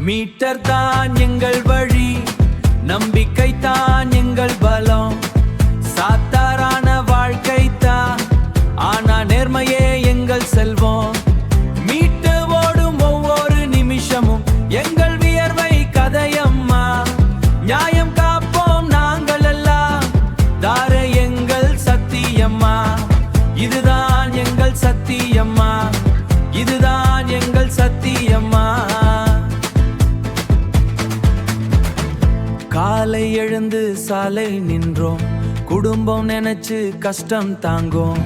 Metre தான் எங்கள் வழி, நம்பிக்கை தான் எங்கள் பலம். சாத்தாரான வாழ்க்கை தான், ஆனா நேர்மையே எங்கள் செல்வம். மீட்டு ஓடும் ஒவ்வொரு நிமிஷமும் எங்கள் வியர்வை கதையம்மா. நியாயம் காப்போம் நாங்கள் எல்லாம், தார எங்கள் சத்தியம்மா. இதுதான் எங்கள் சத்தியம்மா, இதுதான் எங்கள் சத்தியம்மா. காலை எழுந்து சாலை நின்றோம், குடும்பம் நினைச்சு கஷ்டம் தாங்கும்.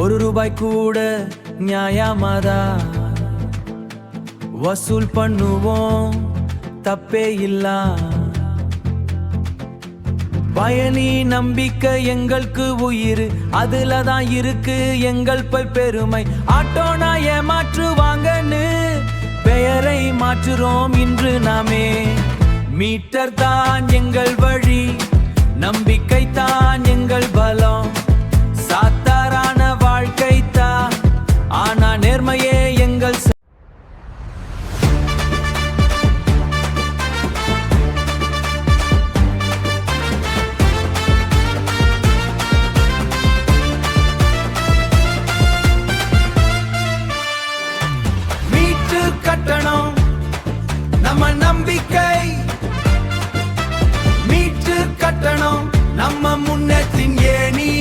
₹1 கூட நியாயமாதா வசூல் பண்ணுவோம், தப்பே இல்ல. பயணி நம்பிக்கை எங்களுக்கு உயிர், அதுல தான் இருக்கு எங்கள் பெருமை. ஆட்டோனா ஏமாற்றுவாங்கன்னு பெயரை மாற்றுறோம் இன்று நாமே. மீட்டர் தான் எங்கள் வழி, நம்பிக்கை தான் எங்கள் பலம். சாத்தாரான வாழ்க்கை தான், ஆனா நேர்மையே எங்கள் மீட்டு கட்டணம் நம்ம நம்பிக்கை, மீட்டு கட்டணம் நம்ம முன்னேற்றின் ஏணி.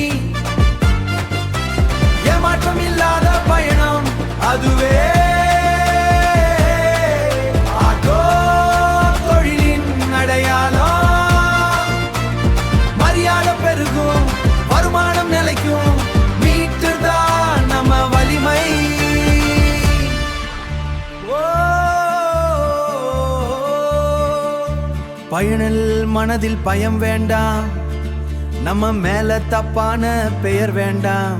ஏமாற்றம் இல்லாத பயணம் அதுவே ஆட்டோ தொழிலின் அடையாளம். மரியாதை பெருகும், வருமானம் நிலைக்கும், மீட்டு தான் நம்ம வலிமை. பயனில் மனதில் பயம் வேண்டாம், நம்ம மேல தப்பான பெயர் வேண்டாம்.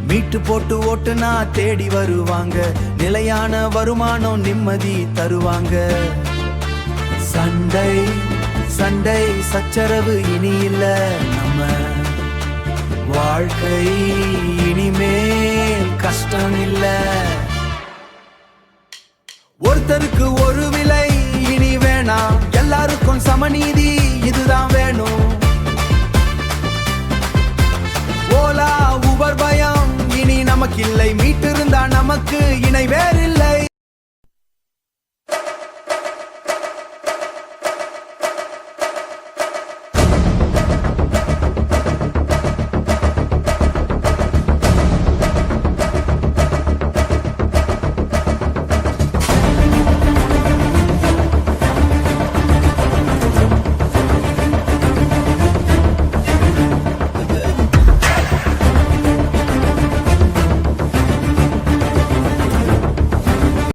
மீட்டு போட்டு ஓட்டுனா தேடி வருவாங்க, நிலையான வருமானம் நிம்மதி தருவாங்க. சண்டை சண்டை சச்சரவு இனி இல்ல, நம்ம வாழ்க்கை இனிமேல் கஷ்டம் இல்ல. ஒருத்தருக்கு ஒரு விலை இனி வேணாம், எல்லாருக்கும் சமநீதி இதுதான் வேணும். ஓலா உபர் பயம் இனி நமக்கில்லை, மீட்டிருந்தா நமக்கு இணை வேறில்லை.